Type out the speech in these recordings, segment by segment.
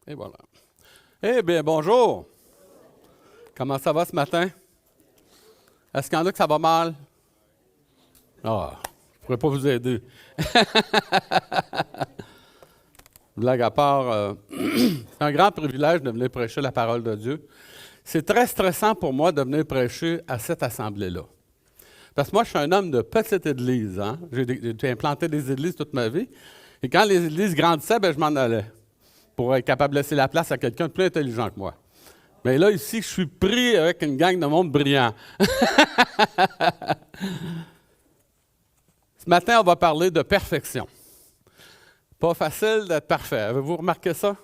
Et voilà. Eh bien, bonjour. Comment ça va ce matin? Est-ce qu'il y en a que ça va mal? Ah, je ne pourrais pas vous aider. Blague à part, c'est un grand privilège de venir prêcher la parole de Dieu. C'est très stressant pour moi de venir prêcher à cette assemblée-là. Parce que moi, je suis un homme de petite église. Hein? J'ai implanté des églises toute ma vie. Et quand les églises grandissaient, je m'en allais pour être capable de laisser la place à quelqu'un de plus intelligent que moi. Mais là, ici, je suis pris avec une gang de monde brillant. Ce matin, on va parler de perfection. Pas facile d'être parfait. Avez-vous remarqué ça?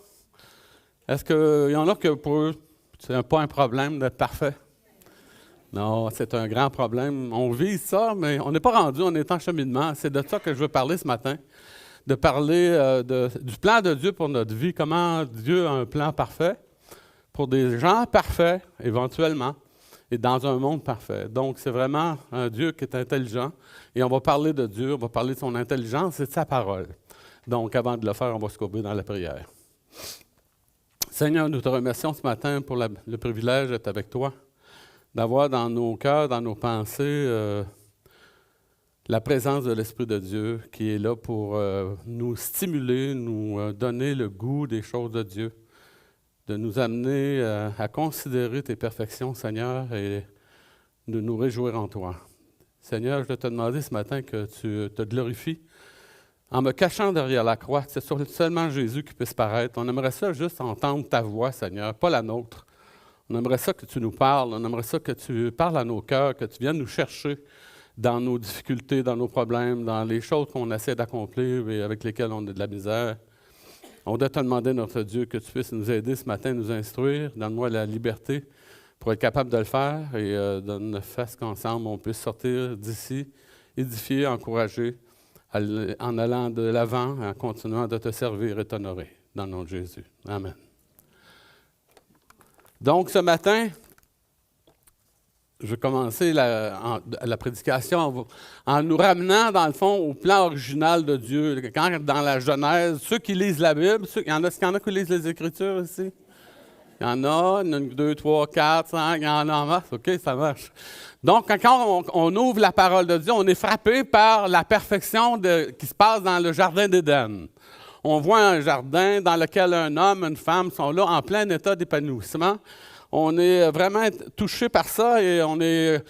Est-ce qu'il y en a que pour eux, c'est pas un problème d'être parfait? Non, c'est un grand problème. On vise ça, mais on n'est pas rendu, on est en cheminement. C'est de ça que je veux parler ce matin. De parler du plan de Dieu pour notre vie, comment Dieu a un plan parfait pour des gens parfaits, éventuellement, et dans un monde parfait. Donc, c'est vraiment un Dieu qui est intelligent, et on va parler de Dieu, on va parler de son intelligence et de sa parole. Donc, avant de le faire, on va se courber dans la prière. Seigneur, nous te remercions ce matin pour le privilège d'être avec toi, d'avoir dans nos cœurs, dans nos pensées, la présence de l'Esprit de Dieu qui est là pour nous stimuler, nous donner le goût des choses de Dieu, de nous amener à considérer tes perfections, Seigneur, et de nous réjouir en toi. Seigneur, je vais te demander ce matin que tu te glorifies en me cachant derrière la croix. C'est seulement Jésus qui puisse paraître. On aimerait ça juste entendre ta voix, Seigneur, pas la nôtre. On aimerait ça que tu nous parles, on aimerait ça que tu parles à nos cœurs, que tu viennes nous chercher dans nos difficultés, dans nos problèmes, dans les choses qu'on essaie d'accomplir et avec lesquelles on a de la misère. On doit te demander, notre Dieu, que tu puisses nous aider ce matin, nous instruire. Donne-moi la liberté pour être capable de le faire et donne-nous qu'ensemble, on puisse sortir d'ici, édifier, encourager, en allant de l'avant, en continuant de te servir et t'honorer. Dans le nom de Jésus. Amen. Donc, ce matin, je vais commencer la prédication en nous ramenant, dans le fond, au plan original de Dieu. Quand, dans la Genèse, ceux qui lisent la Bible, est-ce qu'il y en a qui lisent les Écritures ici? Il y en a, 2, 3, 4, 5, il y en a en masse. OK, ça marche. Donc, quand on ouvre la parole de Dieu, on est frappé par la perfection qui se passe dans le Jardin d'Éden. On voit un jardin dans lequel un homme, une femme sont là en plein état d'épanouissement. On est vraiment touché par ça et on est,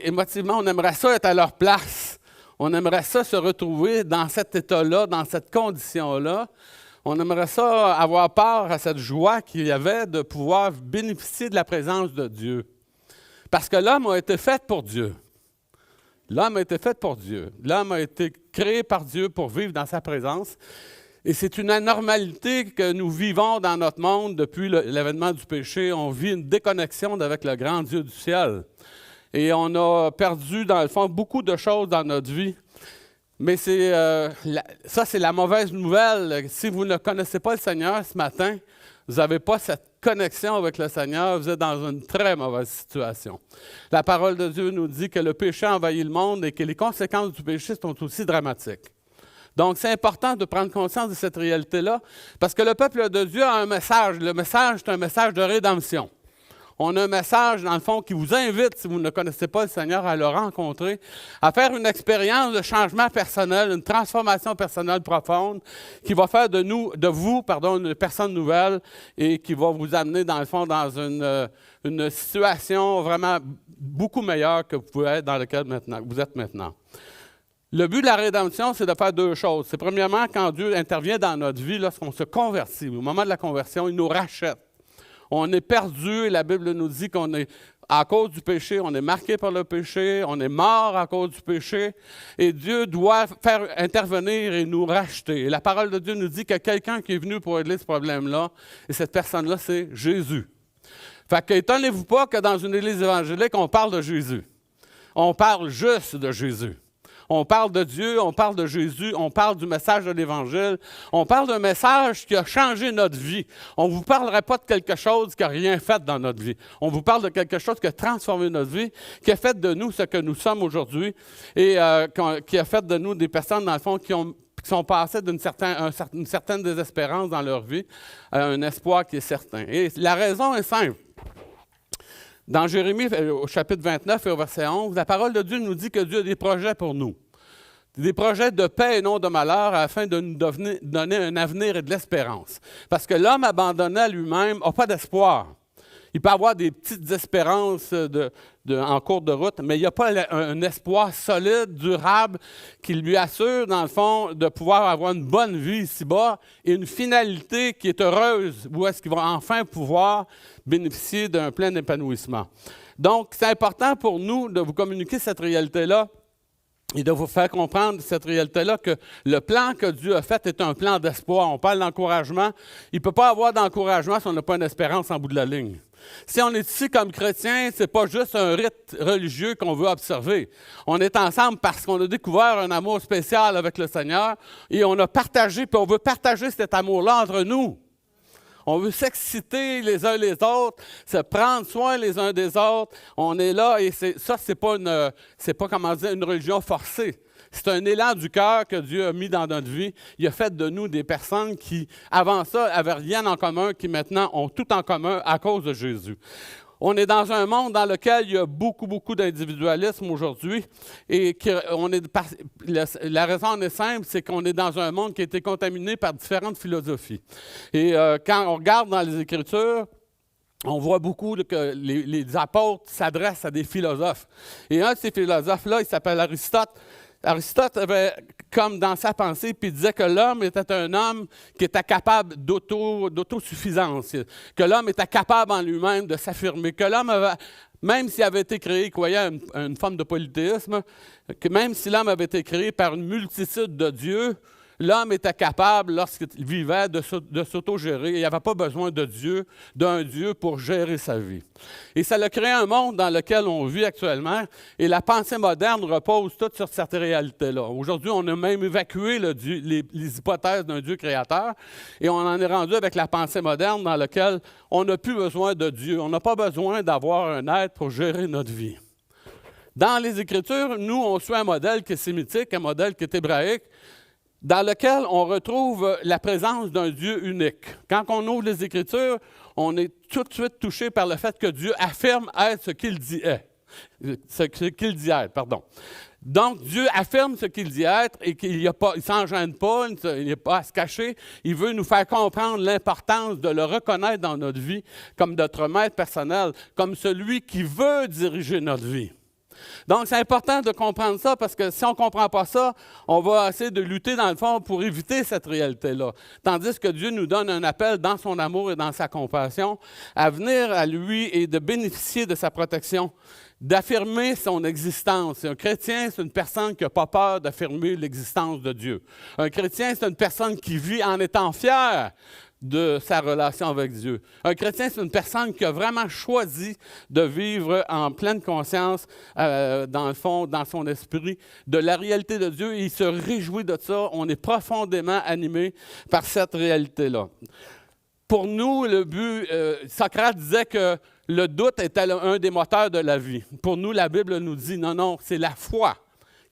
émotivement, on aimerait ça être à leur place. On aimerait ça se retrouver dans cet état-là, dans cette condition-là. On aimerait ça avoir part à cette joie qu'il y avait de pouvoir bénéficier de la présence de Dieu. Parce que l'homme a été fait pour Dieu. L'homme a été fait pour Dieu. L'homme a été créé par Dieu pour vivre dans sa présence. Et c'est une anormalité que nous vivons dans notre monde depuis l'avènement du péché. On vit une déconnexion avec le grand Dieu du ciel. Et on a perdu, dans le fond, beaucoup de choses dans notre vie. Mais ça, c'est la mauvaise nouvelle. Si vous ne connaissez pas le Seigneur ce matin, vous n'avez pas cette connexion avec le Seigneur, vous êtes dans une très mauvaise situation. La parole de Dieu nous dit que le péché a envahi le monde et que les conséquences du péché sont aussi dramatiques. Donc, c'est important de prendre conscience de cette réalité-là, parce que le peuple de Dieu a un message. Le message, c'est un message de rédemption. On a un message, dans le fond, qui vous invite, si vous ne connaissez pas le Seigneur, à le rencontrer, à faire une expérience de changement personnel, une transformation personnelle profonde, qui va faire de vous, une personne nouvelle et qui va vous amener, dans le fond, dans une situation vraiment beaucoup meilleure que vous pouvez être dans laquelle vous êtes maintenant. Le but de la rédemption, c'est de faire deux choses. C'est premièrement, quand Dieu intervient dans notre vie, lorsqu'on se convertit, au moment de la conversion, il nous rachète. On est perdu et la Bible nous dit qu'on est, à cause du péché, on est marqué par le péché, on est mort à cause du péché et Dieu doit faire intervenir et nous racheter. Et la parole de Dieu nous dit qu'il y a quelqu'un qui est venu pour régler ce problème-là et cette personne-là, c'est Jésus. Fait que étonnez-vous pas que dans une église évangélique, on parle de Jésus. On parle juste de Jésus. On parle de Dieu, on parle de Jésus, on parle du message de l'Évangile. On parle d'un message qui a changé notre vie. On ne vous parlerait pas de quelque chose qui n'a rien fait dans notre vie. On vous parle de quelque chose qui a transformé notre vie, qui a fait de nous ce que nous sommes aujourd'hui et qui a fait de nous des personnes, dans le fond, qui ont puis qui sont passés d'une une certaine désespérance dans leur vie à un espoir qui est certain. Et la raison est simple. Dans Jérémie, au chapitre 29 et au verset 11, la parole de Dieu nous dit que Dieu a des projets pour nous. Des projets de paix et non de malheur afin de nous donner un avenir et de l'espérance. Parce que l'homme abandonné à lui-même n'a pas d'espoir. Il peut avoir des petites espérances en cours de route, mais il n'y a pas un espoir solide, durable, qui lui assure, dans le fond, de pouvoir avoir une bonne vie ici-bas et une finalité qui est heureuse, où est-ce qu'il va enfin pouvoir bénéficier d'un plein épanouissement. Donc, c'est important pour nous de vous communiquer cette réalité-là et de vous faire comprendre cette réalité-là que le plan que Dieu a fait est un plan d'espoir. On parle d'encouragement. Il ne peut pas avoir d'encouragement si on n'a pas une espérance en bout de la ligne. Si on est ici comme chrétien, ce n'est pas juste un rite religieux qu'on veut observer. On est ensemble parce qu'on a découvert un amour spécial avec le Seigneur et on a partagé, puis on veut partager cet amour-là entre nous. On veut s'exciter les uns les autres, se prendre soin les uns des autres. On est là et c'est pas une religion forcée. C'est un élan du cœur que Dieu a mis dans notre vie. Il a fait de nous des personnes qui, avant ça, n'avaient rien en commun, qui maintenant ont tout en commun à cause de Jésus. On est dans un monde dans lequel il y a beaucoup, beaucoup d'individualisme aujourd'hui. Et la raison en est simple, c'est qu'on est dans un monde qui a été contaminé par différentes philosophies. Et quand on regarde dans les Écritures, on voit beaucoup que les apôtres s'adressent à des philosophes. Et un de ces philosophes-là, il s'appelle Aristote. Aristote avait comme dans sa pensée, puis il disait que l'homme était un homme qui était capable d'autosuffisance, que l'homme était capable en lui-même de s'affirmer, que l'homme avait, même s'il avait été créé, il croyait à une forme de polythéisme, que même si l'homme avait été créé par une multitude de dieux, l'homme était capable, lorsqu'il vivait, de s'autogérer. Il n'y avait pas besoin d'un Dieu pour gérer sa vie. Et ça a créé un monde dans lequel on vit actuellement. Et la pensée moderne repose toute sur cette réalité-là. Aujourd'hui, on a même évacué les hypothèses d'un Dieu créateur. Et on en est rendu avec la pensée moderne dans laquelle on n'a plus besoin de Dieu. On n'a pas besoin d'avoir un être pour gérer notre vie. Dans les Écritures, nous, on suit un modèle qui est sémitique, un modèle qui est hébraïque, dans lequel on retrouve la présence d'un Dieu unique. Quand on ouvre les Écritures, on est tout de suite touché par le fait que Dieu affirme être ce qu'il dit être. Donc, Dieu affirme ce qu'il dit être et qu'il ne s'en gêne pas, il n'y a pas à se cacher. Il veut nous faire comprendre l'importance de le reconnaître dans notre vie comme notre maître personnel, comme celui qui veut diriger notre vie. Donc, c'est important de comprendre ça parce que si on ne comprend pas ça, on va essayer de lutter dans le fond pour éviter cette réalité-là. Tandis que Dieu nous donne un appel dans son amour et dans sa compassion à venir à lui et de bénéficier de sa protection, d'affirmer son existence. Un chrétien, c'est une personne qui n'a pas peur d'affirmer l'existence de Dieu. Un chrétien, c'est une personne qui vit en étant fier de sa relation avec Dieu. Un chrétien, c'est une personne qui a vraiment choisi de vivre en pleine conscience, dans le fond, dans son esprit, de la réalité de Dieu. Et il se réjouit de ça. On est profondément animé par cette réalité-là. Pour nous, le but, Socrate disait que le doute était un des moteurs de la vie. Pour nous, la Bible nous dit, non, c'est la foi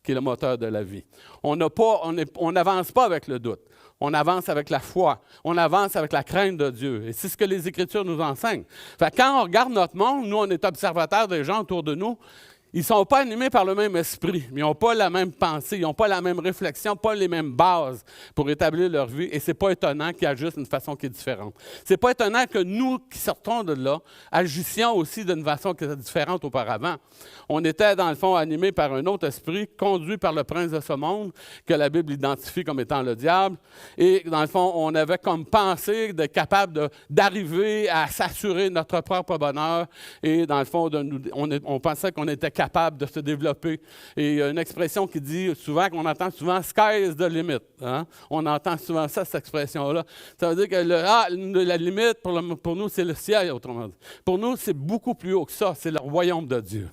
qui est le moteur de la vie. On n'avance pas avec le doute. On avance avec la foi. On avance avec la crainte de Dieu. Et c'est ce que les Écritures nous enseignent. Fait que quand on regarde notre monde, nous, on est observateurs des gens autour de nous. Ils ne sont pas animés par le même esprit, mais ils n'ont pas la même pensée, ils n'ont pas la même réflexion, pas les mêmes bases pour établir leur vie. Et ce n'est pas étonnant qu'ils agissent d'une façon qui est différente. Ce n'est pas étonnant que nous, qui sortons de là, agissions aussi d'une façon qui était différente auparavant. On était, dans le fond, animés par un autre esprit, conduit par le prince de ce monde, que la Bible identifie comme étant le diable. Et, dans le fond, on avait comme pensée d'être capable d'arriver à s'assurer notre propre bonheur. Et, dans le fond, on pensait qu'on était capable de se développer. Et il y a une expression qui dit souvent, qu'on entend souvent « sky is the limit ». Hein? On entend souvent ça, cette expression-là. Ça veut dire que la limite, pour nous, c'est le ciel, autrement dit. Pour nous, c'est beaucoup plus haut que ça. C'est le royaume de Dieu.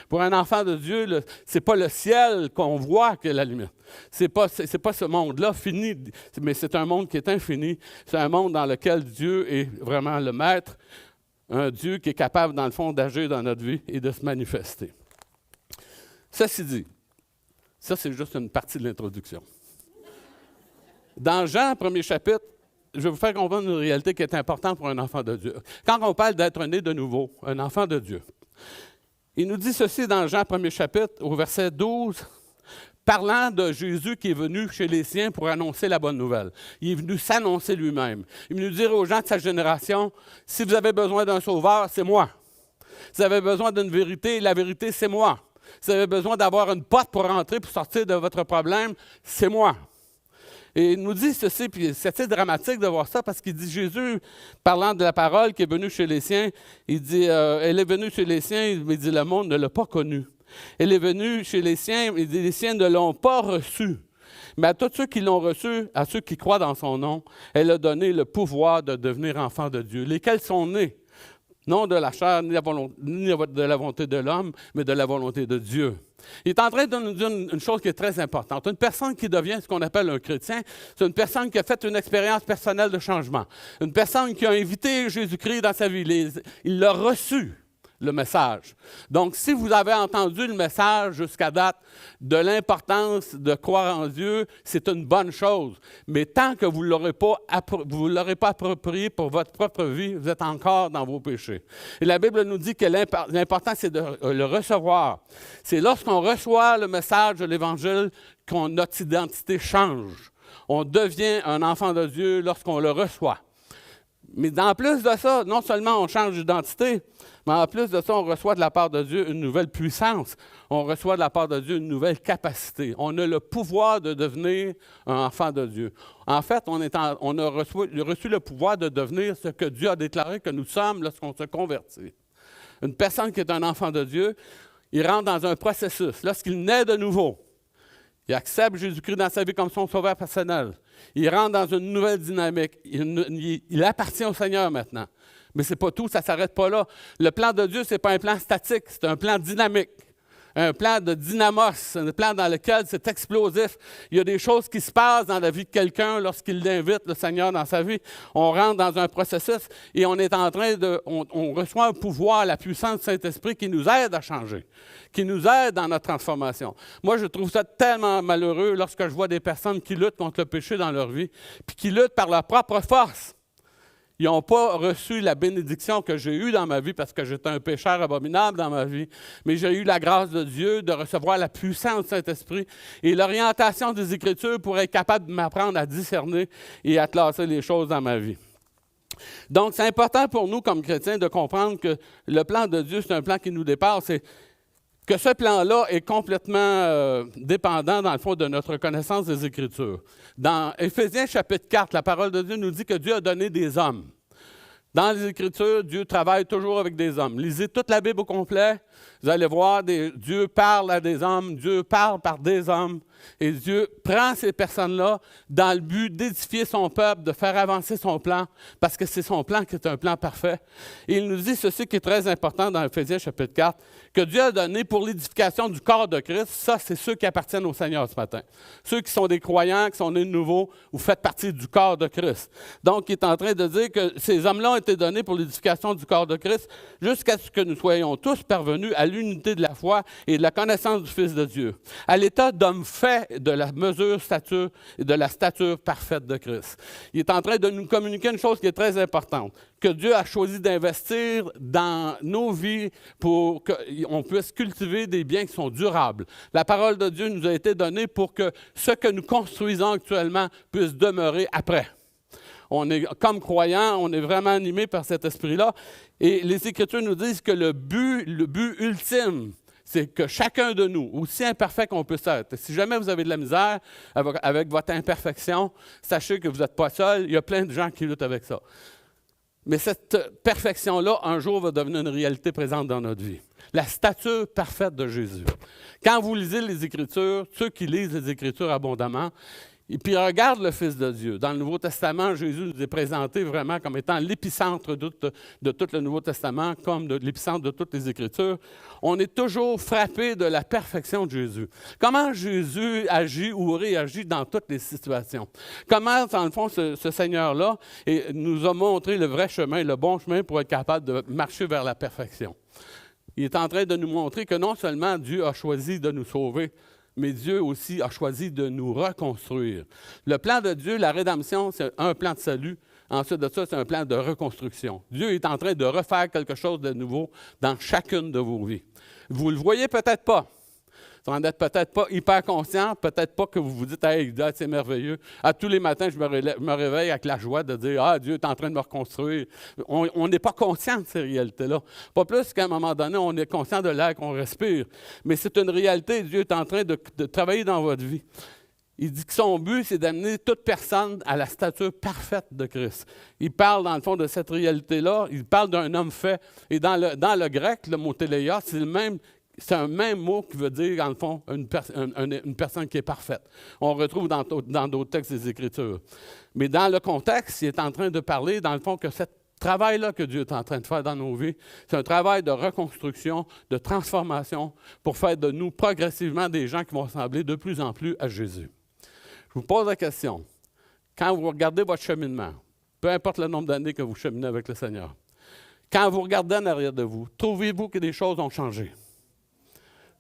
Pour un enfant de Dieu, ce n'est pas le ciel qu'on voit qui est la limite. Ce n'est pas ce monde-là fini, mais c'est un monde qui est infini. C'est un monde dans lequel Dieu est vraiment le maître. Un Dieu qui est capable, dans le fond, d'agir dans notre vie et de se manifester. Ceci dit, ça, c'est juste une partie de l'introduction. Dans Jean, premier chapitre, je vais vous faire comprendre une réalité qui est importante pour un enfant de Dieu. Quand on parle d'être né de nouveau, un enfant de Dieu, il nous dit ceci dans Jean, premier chapitre, au verset 12, parlant de Jésus qui est venu chez les siens pour annoncer la bonne nouvelle. Il est venu s'annoncer lui-même. Il est venu dire aux gens de sa génération, si vous avez besoin d'un sauveur, c'est moi. Si vous avez besoin d'une vérité, la vérité, c'est moi. Si vous avez besoin d'avoir une porte pour rentrer, pour sortir de votre problème, c'est moi. Et il nous dit ceci, puis c'est assez dramatique de voir ça, parce qu'il dit Jésus, parlant de la parole qui est venue chez les siens, il dit, elle est venue chez les siens, il dit, le monde ne l'a pas connue. Elle est venue chez les siens, il dit, les siens ne l'ont pas reçue. Mais à tous ceux qui l'ont reçue, à ceux qui croient dans son nom, elle a donné le pouvoir de devenir enfants de Dieu, lesquels sont nés, non de la chair, ni de la volonté de l'homme, mais de la volonté de Dieu. Il est en train de nous dire une chose qui est très importante. Une personne qui devient ce qu'on appelle un chrétien, c'est une personne qui a fait une expérience personnelle de changement. Une personne qui a invité Jésus-Christ dans sa vie. Il l'a reçu, le message. Donc, si vous avez entendu le message jusqu'à date de l'importance de croire en Dieu, c'est une bonne chose. Mais tant que vous ne l'aurez pas approprié pour votre propre vie, vous êtes encore dans vos péchés. Et la Bible nous dit que l'important, c'est de le recevoir. C'est lorsqu'on reçoit le message de l'Évangile que notre identité change. On devient un enfant de Dieu lorsqu'on le reçoit. Mais en plus de ça, non seulement on change d'identité, mais en plus de ça, on reçoit de la part de Dieu une nouvelle puissance. On reçoit de la part de Dieu une nouvelle capacité. On a le pouvoir de devenir un enfant de Dieu. En fait, on a reçu le pouvoir de devenir ce que Dieu a déclaré que nous sommes lorsqu'on se convertit. Une personne qui est un enfant de Dieu, il rentre dans un processus. Lorsqu'il naît de nouveau, il accepte Jésus-Christ dans sa vie comme son sauveur personnel. Il rentre dans une nouvelle dynamique. Il appartient au Seigneur maintenant. Mais ce n'est pas tout, ça ne s'arrête pas là. Le plan de Dieu, ce n'est pas un plan statique, c'est un plan dynamique. Un plan de dynamos, un plan dans lequel c'est explosif. Il y a des choses qui se passent dans la vie de quelqu'un lorsqu'il invite le Seigneur dans sa vie. On rentre dans un processus et on est en train on reçoit un pouvoir, la puissance du Saint-Esprit qui nous aide à changer, qui nous aide dans notre transformation. Moi, je trouve ça tellement malheureux lorsque je vois des personnes qui luttent contre le péché dans leur vie, puis qui luttent par leur propre force. Ils n'ont pas reçu la bénédiction que j'ai eue dans ma vie parce que j'étais un pécheur abominable dans ma vie, mais j'ai eu la grâce de Dieu de recevoir la puissance du Saint-Esprit et l'orientation des Écritures pour être capable de m'apprendre à discerner et à classer les choses dans ma vie. Donc, c'est important pour nous, comme chrétiens, de comprendre que le plan de Dieu, c'est un plan qui nous dépasse et que ce plan-là est complètement dépendant, dans le fond, de notre connaissance des Écritures. Dans Éphésiens chapitre 4, la parole de Dieu nous dit que Dieu a donné des hommes. Dans les Écritures, Dieu travaille toujours avec des hommes. Lisez toute la Bible au complet, vous allez voir, Dieu parle à des hommes, Dieu parle par des hommes, et Dieu prend ces personnes-là dans le but d'édifier son peuple, de faire avancer son plan, parce que c'est son plan qui est un plan parfait. Et il nous dit ceci qui est très important dans Éphésiens chapitre 4, que Dieu a donné pour l'édification du corps de Christ. Ça, c'est ceux qui appartiennent au Seigneur ce matin. Ceux qui sont des croyants, qui sont nés de nouveau, vous faites partie du corps de Christ. Donc, il est en train de dire que ces hommes-là ont été donnés pour l'édification du corps de Christ jusqu'à ce que nous soyons tous parvenus à l'unité de la foi et de la connaissance du Fils de Dieu, à l'état d'homme fait de la mesure, stature et de la stature parfaite de Christ. Il est en train de nous communiquer une chose qui est très importante, que Dieu a choisi d'investir dans nos vies pour qu'on puisse cultiver des biens qui sont durables. La parole de Dieu nous a été donnée pour que ce que nous construisons actuellement puisse demeurer après. On est, comme croyants, on est vraiment animés par cet esprit-là. Et les Écritures nous disent que le but ultime, c'est que chacun de nous, aussi imparfait qu'on peut être, si jamais vous avez de la misère avec votre imperfection, sachez que vous n'êtes pas seul. Il y a plein de gens qui luttent avec ça. Mais cette perfection-là, un jour, va devenir une réalité présente dans notre vie. La stature parfaite de Jésus. Quand vous lisez les Écritures, ceux qui lisent les Écritures abondamment, et puis regarde le Fils de Dieu. Dans le Nouveau Testament, Jésus nous est présenté vraiment comme étant l'épicentre de tout le Nouveau Testament, comme de l'épicentre de toutes les Écritures. On est toujours frappé de la perfection de Jésus. Comment Jésus agit ou réagit dans toutes les situations. Comment, dans le fond, ce Seigneur-là nous a montré le vrai chemin, le bon chemin pour être capable de marcher vers la perfection. Il est en train de nous montrer que non seulement Dieu a choisi de nous sauver, mais Dieu aussi a choisi de nous reconstruire. Le plan de Dieu, la rédemption, c'est un plan de salut. Ensuite de ça, c'est un plan de reconstruction. Dieu est en train de refaire quelque chose de nouveau dans chacune de vos vies. Vous ne le voyez peut-être pas. Vous n'en êtes peut-être pas hyper conscient, peut-être pas que vous vous dites « Hey, c'est merveilleux ». À tous les matins, je me réveille avec la joie de dire « Ah, Dieu est en train de me reconstruire ». On n'est pas conscient de ces réalités-là. Pas plus qu'à un moment donné, on est conscient de l'air qu'on respire. Mais c'est une réalité, Dieu est en train de travailler dans votre vie. Il dit que son but, c'est d'amener toute personne à la stature parfaite de Christ. Il parle, dans le fond, de cette réalité-là. Il parle d'un homme fait. Et dans le grec, le mot téléia, c'est un même mot qui veut dire, dans le fond, une personne qui est parfaite. On le retrouve dans d'autres textes des Écritures. Mais dans le contexte, il est en train de parler, dans le fond, que ce travail-là que Dieu est en train de faire dans nos vies, c'est un travail de reconstruction, de transformation, pour faire de nous progressivement des gens qui vont ressembler de plus en plus à Jésus. Je vous pose la question. Quand vous regardez votre cheminement, peu importe le nombre d'années que vous cheminez avec le Seigneur, quand vous regardez en arrière de vous, trouvez-vous que des choses ont changé?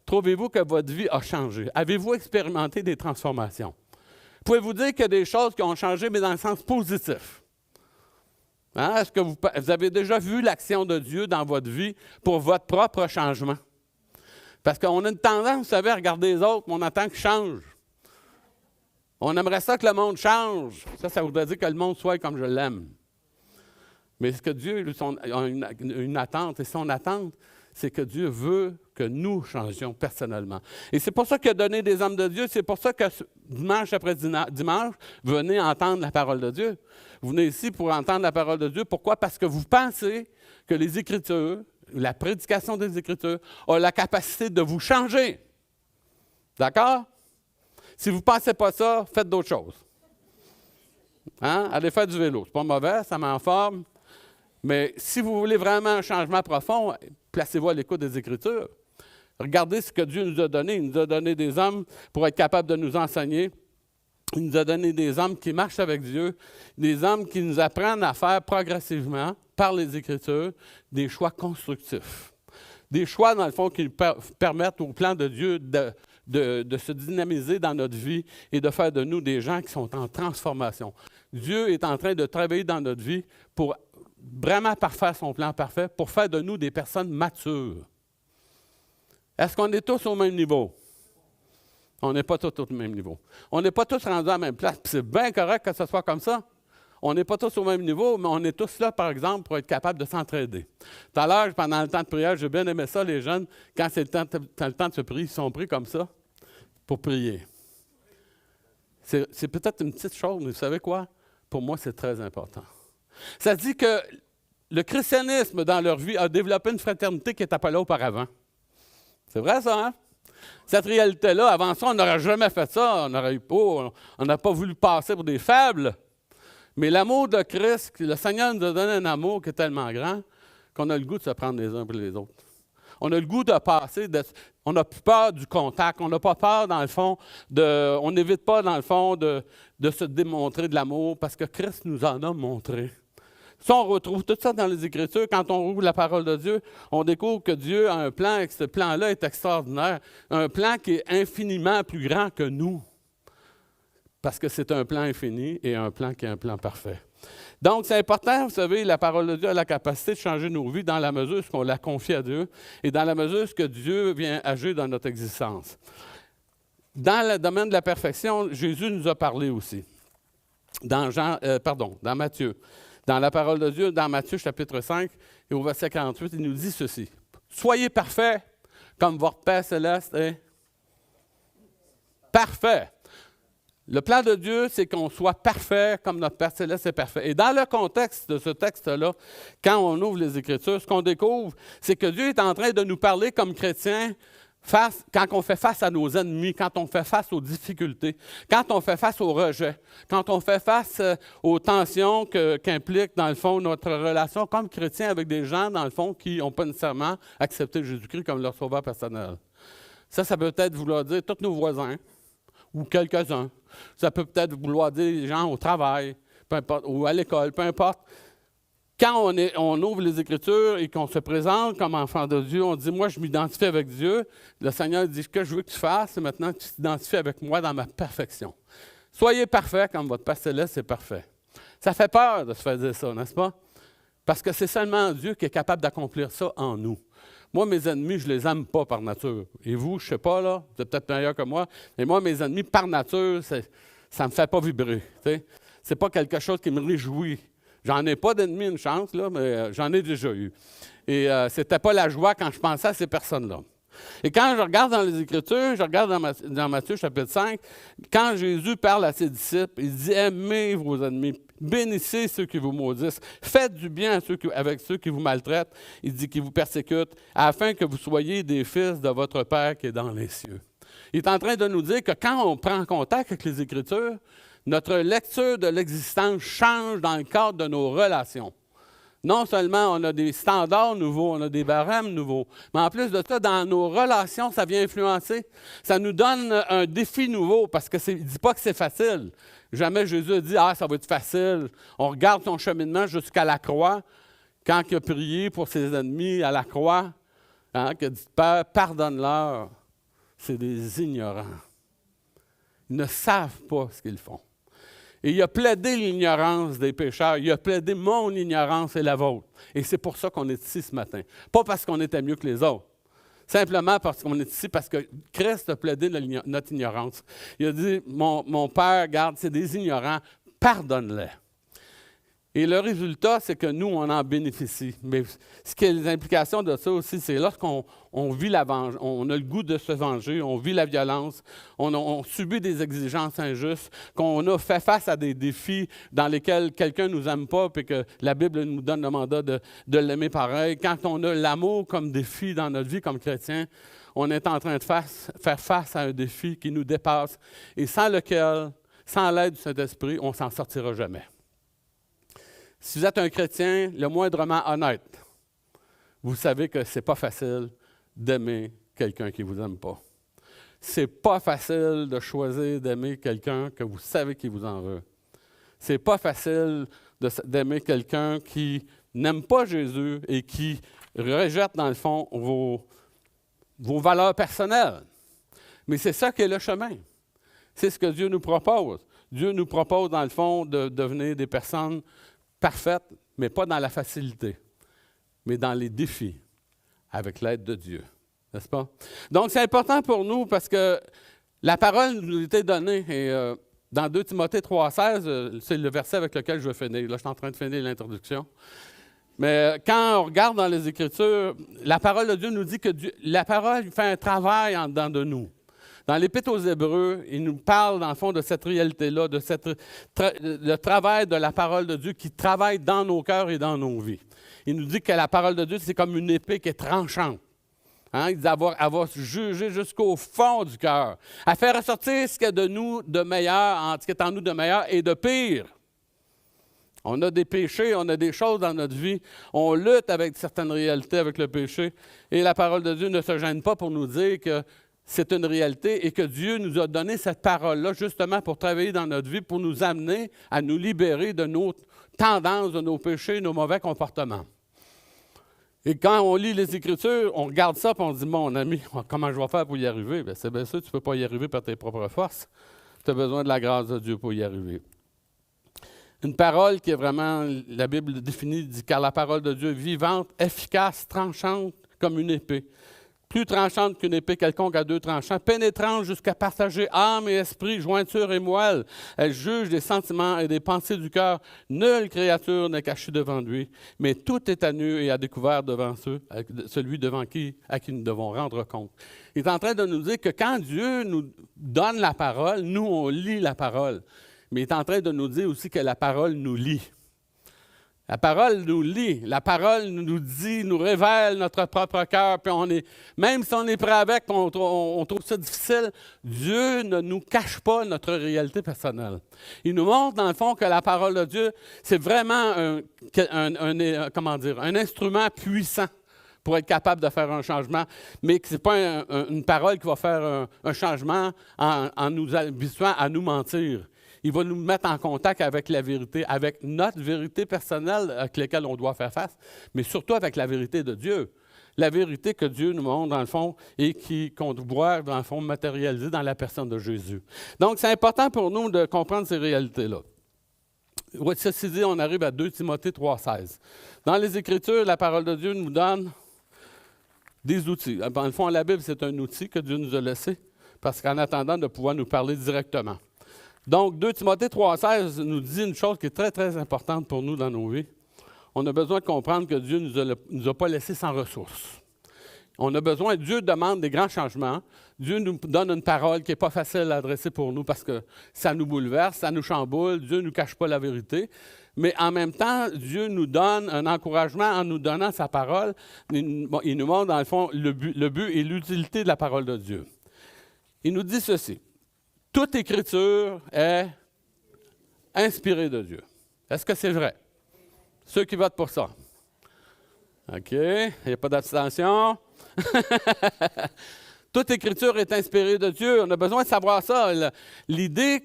Trouvez-vous que votre vie a changé? Avez-vous expérimenté des transformations? Pouvez-vous dire qu'il y a des choses qui ont changé, mais dans le sens positif? Hein? Est-ce que vous avez déjà vu l'action de Dieu dans votre vie pour votre propre changement? Parce qu'on a une tendance, vous savez, à regarder les autres, mais on attend qu'ils changent. On aimerait ça que le monde change. Ça voudrait dire que le monde soit comme je l'aime. Mais ce que Dieu a une attente, et son attente, c'est que Dieu veut que nous changions personnellement. Et c'est pour ça qu'il a donné des hommes de Dieu. C'est pour ça que dimanche après dimanche, venez entendre la parole de Dieu. Vous venez ici pour entendre la parole de Dieu. Pourquoi? Parce que vous pensez que les Écritures, la prédication des Écritures, a la capacité de vous changer. D'accord? Si vous ne pensez pas ça, faites d'autres choses. Hein? Allez faire du vélo. Ce n'est pas mauvais, ça met en forme. Mais si vous voulez vraiment un changement profond, placez-vous à l'écoute des Écritures. Regardez ce que Dieu nous a donné. Il nous a donné des hommes pour être capables de nous enseigner. Il nous a donné des hommes qui marchent avec Dieu, des hommes qui nous apprennent à faire progressivement, par les Écritures, des choix constructifs. Des choix, dans le fond, qui permettent au plan de Dieu de se dynamiser dans notre vie et de faire de nous des gens qui sont en transformation. Dieu est en train de travailler dans notre vie pour vraiment parfaire son plan parfait, pour faire de nous des personnes matures. Est-ce qu'on est tous au même niveau? On n'est pas tous au même niveau. On n'est pas tous rendus à la même place. Puis c'est bien correct que ce soit comme ça. On n'est pas tous au même niveau, mais on est tous là, par exemple, pour être capable de s'entraider. Tout à l'heure, pendant le temps de prière, j'ai bien aimé ça, les jeunes, quand c'est le temps de se prier, ils sont pris comme ça pour prier. C'est peut-être une petite chose, mais vous savez quoi? Pour moi, c'est très important. Ça dit que le christianisme, dans leur vie, a développé une fraternité qui n'était pas là auparavant. C'est vrai, ça, hein? Cette réalité-là, avant ça, on n'aurait jamais fait ça. On n'a pas voulu passer pour des faibles. Mais l'amour de Christ, le Seigneur nous a donné un amour qui est tellement grand qu'on a le goût de se prendre les uns pour les autres. On a le goût de passer, on n'a plus peur du contact, on n'a pas peur, dans le fond, on n'évite pas, dans le fond, de se démontrer de l'amour parce que Christ nous en a montré. Ça, on retrouve tout ça dans les Écritures. Quand on ouvre la parole de Dieu, on découvre que Dieu a un plan et que ce plan-là est extraordinaire. Un plan qui est infiniment plus grand que nous. Parce que c'est un plan infini et un plan qui est un plan parfait. Donc, c'est important, vous savez, la parole de Dieu a la capacité de changer nos vies dans la mesure où on la confie à Dieu et dans la mesure où Dieu vient agir dans notre existence. Dans le domaine de la perfection, Jésus nous a parlé aussi. Dans Matthieu. Dans la parole de Dieu, dans Matthieu chapitre 5 et au verset 48, il nous dit ceci. « Soyez parfaits comme votre Père céleste est parfait. » Le plan de Dieu, c'est qu'on soit parfait comme notre Père céleste est parfait. Et dans le contexte de ce texte-là, quand on ouvre les Écritures, ce qu'on découvre, c'est que Dieu est en train de nous parler comme chrétiens quand on fait face à nos ennemis, quand on fait face aux difficultés, quand on fait face au rejet, quand on fait face aux tensions qu'implique, dans le fond, notre relation comme chrétiens avec des gens, dans le fond, qui n'ont pas nécessairement accepté Jésus-Christ comme leur sauveur personnel. Ça peut peut-être vouloir dire tous nos voisins ou quelques-uns. Ça peut peut-être vouloir dire les gens au travail, peu importe, ou à l'école, peu importe. Quand on ouvre les Écritures et qu'on se présente comme enfant de Dieu, on dit, moi, je m'identifie avec Dieu. Le Seigneur dit, ce que je veux que tu fasses, c'est maintenant que tu t'identifies avec moi dans ma perfection. Soyez parfaits comme votre Père céleste est parfait. Ça fait peur de se faire dire ça, n'est-ce pas? Parce que c'est seulement Dieu qui est capable d'accomplir ça en nous. Moi, mes ennemis, je ne les aime pas par nature. Et vous, je ne sais pas, là, vous êtes peut-être meilleur que moi, mais moi, mes ennemis, par nature, ça ne me fait pas vibrer. Ce n'est pas quelque chose qui me réjouit. J'en ai pas d'ennemis, une chance, là, mais j'en ai déjà eu. Et ce n'était pas la joie quand je pensais à ces personnes-là. Et quand je regarde dans les Écritures, je regarde dans Matthieu chapitre 5, quand Jésus parle à ses disciples, il dit « Aimez vos ennemis, bénissez ceux qui vous maudissent, faites du bien avec ceux qui vous maltraitent, il dit qui vous persécutent, afin que vous soyez des fils de votre Père qui est dans les cieux. » Il est en train de nous dire que quand on prend contact avec les Écritures, notre lecture de l'existence change dans le cadre de nos relations. Non seulement on a des standards nouveaux, on a des barèmes nouveaux, mais en plus de ça, dans nos relations, ça vient influencer. Ça nous donne un défi nouveau parce qu'il ne dit pas que c'est facile. Jamais Jésus a dit « Ah, ça va être facile ». On regarde son cheminement jusqu'à la croix. Quand il a prié pour ses ennemis à la croix, qu'il a dit « Père, pardonne-leur ». C'est des ignorants. Ils ne savent pas ce qu'ils font. Et il a plaidé l'ignorance des pécheurs. Il a plaidé mon ignorance et la vôtre. Et c'est pour ça qu'on est ici ce matin. Pas parce qu'on était mieux que les autres. Simplement parce qu'on est ici, parce que Christ a plaidé notre ignorance. Il a dit, mon Père, regarde, c'est des ignorants, pardonne-les. Et le résultat, c'est que nous, on en bénéficie. Mais ce qui est les implications de ça aussi, c'est lorsqu'on vit la vengeance, on a le goût de se venger, on vit la violence, on subit des exigences injustes, qu'on a fait face à des défis dans lesquels quelqu'un ne nous aime pas, puis que la Bible nous donne le mandat de l'aimer pareil. Quand on a l'amour comme défi dans notre vie comme chrétien, on est en train de faire face à un défi qui nous dépasse et sans lequel, sans l'aide du Saint-Esprit, on ne s'en sortira jamais. Si vous êtes un chrétien le moindrement honnête, vous savez que ce n'est pas facile d'aimer quelqu'un qui ne vous aime pas. Ce n'est pas facile de choisir d'aimer quelqu'un que vous savez qui vous en veut. Ce n'est pas facile d'aimer quelqu'un qui n'aime pas Jésus et qui rejette, dans le fond, vos valeurs personnelles. Mais c'est ça qui est le chemin. C'est ce que Dieu nous propose. Dieu nous propose, dans le fond, de devenir des personnes parfaite, mais pas dans la facilité, mais dans les défis, avec l'aide de Dieu. N'est-ce pas? Donc, c'est important pour nous parce que la parole nous a été donnée. Et dans 2 Timothée 3,16, c'est le verset avec lequel je vais finir. Là, je suis en train de finir l'introduction. Mais quand on regarde dans les Écritures, la parole de Dieu nous dit que la parole fait un travail en dedans de nous. Dans l'Épître aux Hébreux, il nous parle, dans le fond, de cette réalité-là, de le travail de la parole de Dieu qui travaille dans nos cœurs et dans nos vies. Il nous dit que la parole de Dieu, c'est comme une épée qui est tranchante. Il dit elle va juger jusqu'au fond du cœur. Elle fait ressortir ce qu'il y a de nous de meilleur, ce qui est en nous de meilleur et de pire. On a des péchés, on a des choses dans notre vie. On lutte avec certaines réalités, avec le péché. Et la parole de Dieu ne se gêne pas pour nous dire que c'est une réalité et que Dieu nous a donné cette parole-là justement pour travailler dans notre vie, pour nous amener à nous libérer de nos tendances, de nos péchés, nos mauvais comportements. Et quand on lit les Écritures, on regarde ça et on se dit, mon ami, comment je vais faire pour y arriver? Bien, c'est bien sûr, tu ne peux pas y arriver par tes propres forces. Tu as besoin de la grâce de Dieu pour y arriver. Une parole qui est vraiment, la Bible définit, dit, car la parole de Dieu est vivante, efficace, tranchante comme une épée. Plus tranchante qu'une épée quelconque à 2 tranchants, pénétrante jusqu'à partager âme et esprit, jointure et moelle. Elle juge des sentiments et des pensées du cœur. Nulle créature n'est cachée devant lui, mais tout est à nu et à découvert devant celui à qui nous devons rendre compte. Il est en train de nous dire que quand Dieu nous donne la parole, nous, on lit la parole. Mais il est en train de nous dire aussi que la parole nous lie. La parole nous lit, la parole nous dit, nous révèle notre propre cœur, puis même si on est prêt avec, on trouve ça difficile, Dieu ne nous cache pas notre réalité personnelle. Il nous montre, dans le fond, que la parole de Dieu, c'est vraiment un instrument puissant pour être capable de faire un changement, mais que ce n'est pas une parole qui va faire un changement en nous habituant à nous mentir. il va nous mettre en contact avec la vérité, avec notre vérité personnelle avec laquelle on doit faire face, mais surtout avec la vérité de Dieu. La vérité que Dieu nous montre, dans le fond, et qu'on doit, dans le fond, matérialiser dans la personne de Jésus. Donc, c'est important pour nous de comprendre ces réalités-là. Ceci dit, on arrive à 2 Timothée 3,16. Dans les Écritures, la parole de Dieu nous donne des outils. Dans le fond, la Bible, c'est un outil que Dieu nous a laissé, parce qu'en attendant de pouvoir nous parler directement. Donc, 2 Timothée 3,16 nous dit une chose qui est très, très importante pour nous dans nos vies. On a besoin de comprendre que Dieu ne nous a pas laissés sans ressources. On a besoin, Dieu demande des grands changements. Dieu nous donne une parole qui n'est pas facile à adresser pour nous parce que ça nous bouleverse, ça nous chamboule. Dieu ne nous cache pas la vérité. Mais en même temps, Dieu nous donne un encouragement en nous donnant sa parole. Il nous montre, dans le fond, le but et l'utilité de la parole de Dieu. Il nous dit ceci. Toute écriture est inspirée de Dieu. Est-ce que c'est vrai? Ceux qui votent pour ça. OK, il n'y a pas d'abstention. Toute écriture est inspirée de Dieu. On a besoin de savoir ça. L'idée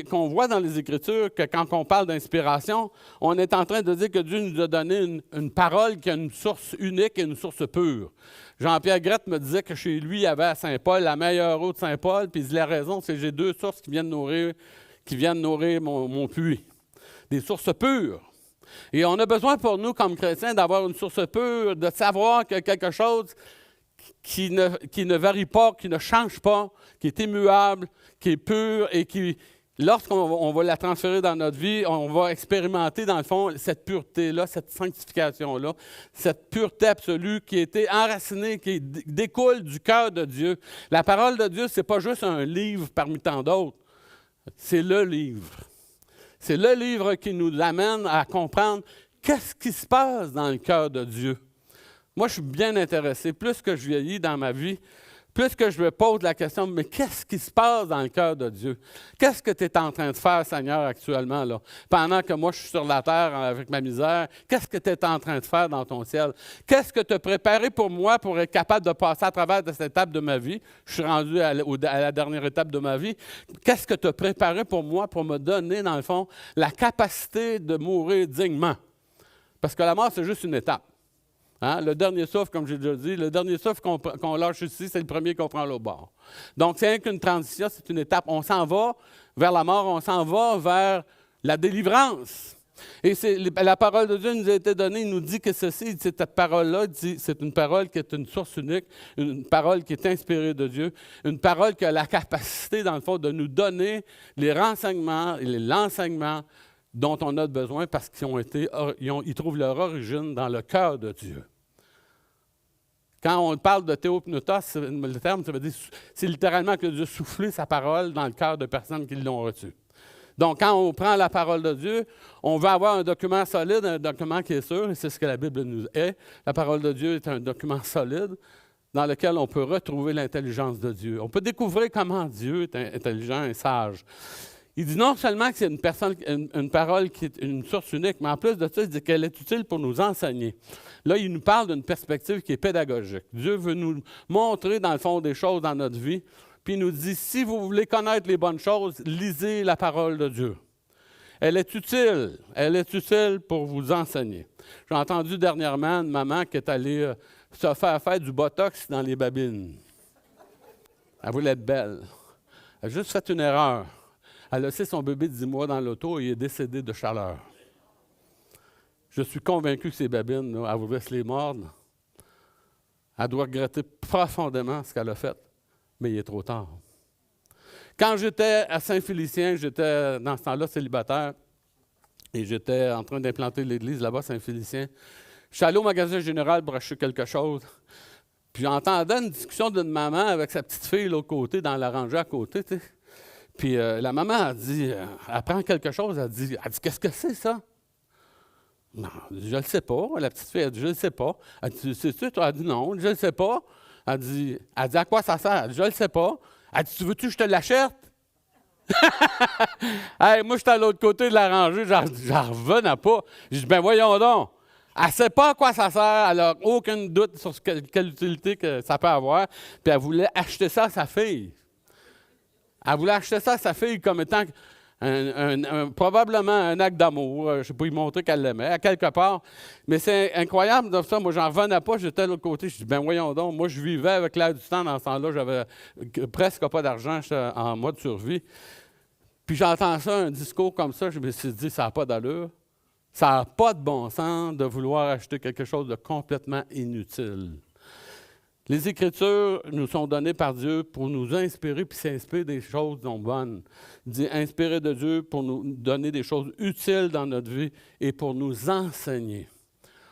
qu'on voit dans les Écritures, que quand on parle d'inspiration, on est en train de dire que Dieu nous a donné une parole qui a une source unique et une source pure. Jean-Pierre Grette me disait que chez lui, il y avait à Saint-Paul la meilleure eau de Saint-Paul, puis il dit la raison, c'est que j'ai 2 sources qui viennent nourrir mon puits. Des sources pures. Et on a besoin pour nous, comme chrétiens, d'avoir une source pure, de savoir qu'il y a quelque chose qui ne varie pas, qui ne change pas, qui est immuable, qui est pur et qui, lorsqu'on va la transférer dans notre vie, on va expérimenter, dans le fond, cette pureté-là, cette sanctification-là, cette pureté absolue qui a été enracinée, qui découle du cœur de Dieu. La parole de Dieu, ce n'est pas juste un livre parmi tant d'autres, c'est le livre. C'est le livre qui nous amène à comprendre qu'est-ce qui se passe dans le cœur de Dieu. Moi, je suis bien intéressé. Plus que je vieillis dans ma vie, plus que je me pose la question, mais qu'est-ce qui se passe dans le cœur de Dieu? Qu'est-ce que tu es en train de faire, Seigneur, actuellement, là? Pendant que moi, je suis sur la terre avec ma misère, qu'est-ce que tu es en train de faire dans ton ciel? Qu'est-ce que tu as préparé pour moi pour être capable de passer à travers de cette étape de ma vie? Je suis rendu à la dernière étape de ma vie. Qu'est-ce que tu as préparé pour moi pour me donner, dans le fond, la capacité de mourir dignement? Parce que la mort, c'est juste une étape. Hein? Le dernier souffle, comme j'ai déjà dit, le dernier souffle qu'on lâche ici, c'est le premier qu'on prend l'autre bord. Donc, c'est rien qu'une transition, c'est une étape. On s'en va vers la mort, on s'en va vers la délivrance. Et la parole de Dieu nous a été donnée, il nous dit que cette parole-là, c'est une parole qui est une source unique, une parole qui est inspirée de Dieu, une parole qui a la capacité, dans le fond, de nous donner les renseignements et l'enseignement dont on a besoin parce qu'ils trouvent leur origine dans le cœur de Dieu. Quand on parle de théopneustos, le terme, ça veut dire, c'est littéralement que Dieu a soufflé sa parole dans le cœur de personnes qui l'ont reçue. Donc, quand on prend la parole de Dieu, on veut avoir un document solide, un document qui est sûr, et c'est ce que la Bible nous est. La parole de Dieu est un document solide dans lequel on peut retrouver l'intelligence de Dieu. On peut découvrir comment Dieu est intelligent et sage. Il dit non seulement que c'est une parole qui est une source unique, mais en plus de ça, il dit qu'elle est utile pour nous enseigner. Là, il nous parle d'une perspective qui est pédagogique. Dieu veut nous montrer, dans le fond, des choses dans notre vie, puis il nous dit, si vous voulez connaître les bonnes choses, lisez la parole de Dieu. Elle est utile pour vous enseigner. J'ai entendu dernièrement une maman qui est allée se faire du botox dans les babines. Elle voulait être belle. Elle a juste fait une erreur. Elle a laissé son bébé de 10 mois dans l'auto et il est décédé de chaleur. Je suis convaincu que ces babines, là, elle voudrait se les mordre. Elle doit regretter profondément ce qu'elle a fait, mais il est trop tard. Quand j'étais à Saint-Félicien, j'étais dans ce temps-là célibataire et j'étais en train d'implanter l'église là-bas, Saint-Félicien. Je suis allé au magasin général pour acheter quelque chose. Puis j'entendais une discussion d'une maman avec sa petite fille de l'autre côté, dans la rangée à côté, tu sais. Puis la maman a dit, elle prend quelque chose, elle dit qu'est-ce que c'est ça? Non, je ne le sais pas. La petite fille a dit, je ne le sais pas. Elle dit, c'est-tu? Elle a dit, non, je ne le sais pas. Elle dit, à quoi ça sert? Elle dit, je ne le sais pas. Elle dit, veux-tu que je te l'achète? Hey, moi, j'étais à l'autre côté de la rangée, j'en revenais pas. Je dis, ben voyons donc. Elle ne sait pas à quoi ça sert, elle n'a aucun doute sur quelle utilité que ça peut avoir. Puis elle voulait acheter ça à sa fille. Elle voulait acheter ça à sa fille comme étant Probablement un acte d'amour. Je ne sais pas lui montrer qu'elle l'aimait, à quelque part. Mais c'est incroyable de ça. Moi, j'en revenais pas. J'étais de l'autre côté. Je dis, ben voyons donc. Moi, je vivais avec l'air du temps dans ce temps-là. J'avais presque pas d'argent. J'étais en mode survie. Puis j'entends ça, un discours comme ça. Je me suis dit, ça n'a pas d'allure. Ça n'a pas de bon sens de vouloir acheter quelque chose de complètement inutile. Les Écritures nous sont données par Dieu pour nous inspirer puis s'inspirer des choses dont bonnes. Il dit inspirer de Dieu pour nous donner des choses utiles dans notre vie et pour nous enseigner.